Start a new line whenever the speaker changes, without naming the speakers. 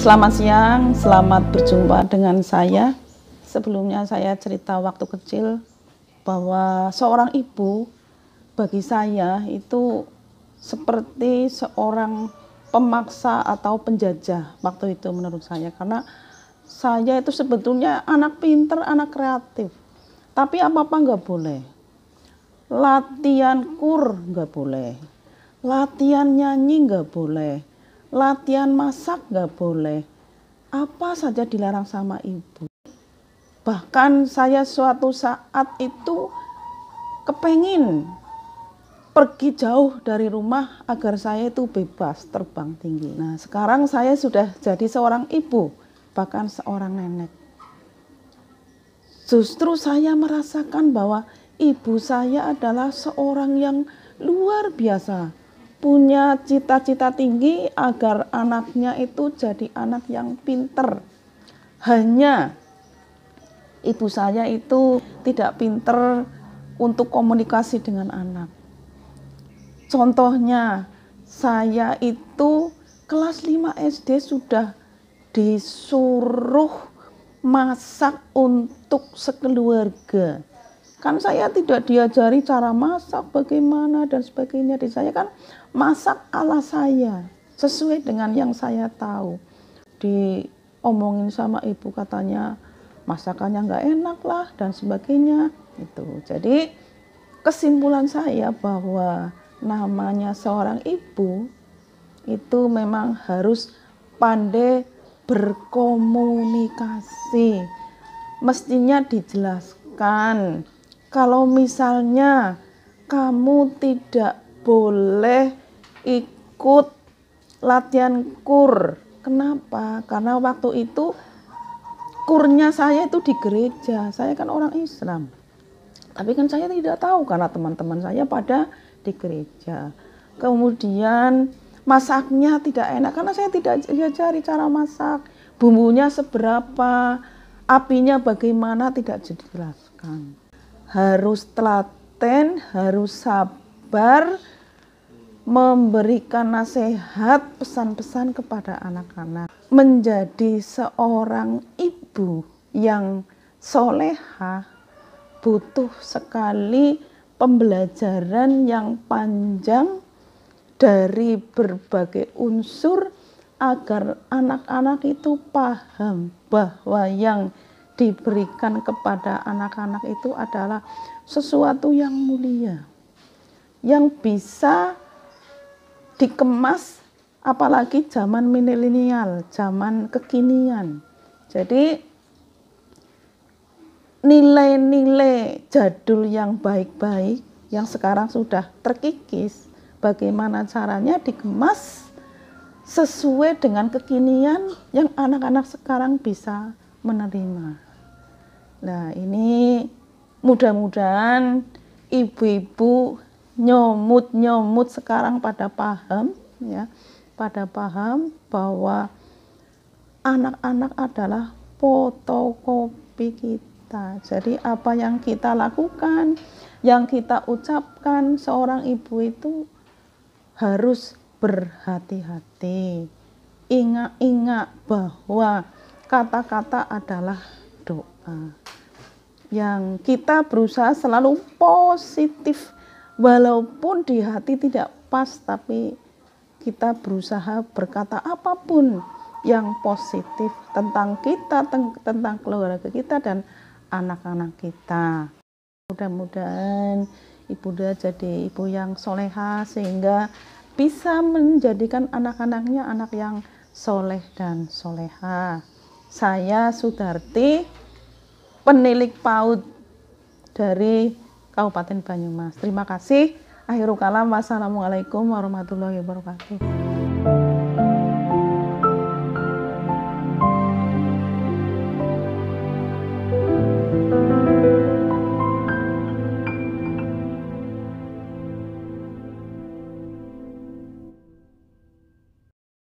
Selamat siang, selamat berjumpa dengan saya. Sebelumnya saya cerita waktu kecil bahwa seorang ibu bagi saya itu seperti seorang pemaksa atau penjajah waktu itu menurut saya. Karena saya itu sebetulnya anak pinter, anak kreatif. Tapi apa-apa nggak boleh. Latihan kur nggak boleh. Latihan nyanyi nggak boleh. Latihan masak nggak boleh. Apa saja dilarang sama ibu. Bahkan saya suatu saat itu kepengin pergi jauh dari rumah agar saya itu bebas terbang tinggi. Nah, sekarang saya sudah jadi seorang ibu, bahkan seorang nenek. Justru saya merasakan bahwa ibu saya adalah seorang yang luar biasa. Punya cita-cita tinggi agar anaknya itu jadi anak yang pinter. Hanya ibu saya itu tidak pinter untuk komunikasi dengan anak. Contohnya, saya itu kelas 5 SD sudah disuruh masak untuk sekeluarga. Kan saya tidak diajari cara masak bagaimana dan sebagainya. Di saya kan masak ala saya, sesuai dengan yang saya tahu. Diomongin sama ibu katanya masakannya nggak enak lah dan sebagainya. Itu. Jadi kesimpulan saya bahwa namanya seorang ibu itu memang harus pandai berkomunikasi. Mestinya dijelaskan. Kalau misalnya kamu tidak boleh ikut latihan kur. Kenapa? Karena waktu itu kurnya saya itu di gereja. Saya kan orang Islam. Tapi kan saya tidak tahu karena teman-teman saya pada di gereja. Kemudian masaknya tidak enak karena saya tidak diajari cara masak. Bumbunya seberapa, apinya bagaimana tidak dijelaskan. Harus telaten, harus sabar memberikan nasihat, pesan-pesan kepada anak-anak. Menjadi seorang ibu yang solehah butuh sekali pembelajaran yang panjang dari berbagai unsur agar anak-anak itu paham bahwa yang diberikan kepada anak-anak itu adalah sesuatu yang mulia, yang bisa dikemas apalagi zaman milenial, zaman kekinian. Jadi nilai-nilai jadul yang baik-baik yang sekarang sudah terkikis, bagaimana caranya dikemas sesuai dengan kekinian yang anak-anak sekarang bisa menerima. Nah, ini mudah-mudahan ibu-ibu nyomut sekarang pada paham ya, pada paham bahwa anak-anak adalah fotokopi kita. Jadi apa yang kita lakukan, yang kita ucapkan, seorang ibu itu harus berhati-hati. Ingat-ingat bahwa kata-kata adalah doa. Yang kita berusaha selalu positif. Walaupun di hati tidak pas, tapi kita berusaha berkata apapun yang positif tentang kita, tentang keluarga kita dan anak-anak kita. Mudah-mudahan ibu Bunda jadi ibu yang soleha sehingga bisa menjadikan anak-anaknya anak yang soleh dan soleha. Saya Sudarti, penilik PAUD dari Kabupaten Banyumas. Terima kasih. Akhirul kalam. Wassalamualaikum warahmatullahi wabarakatuh.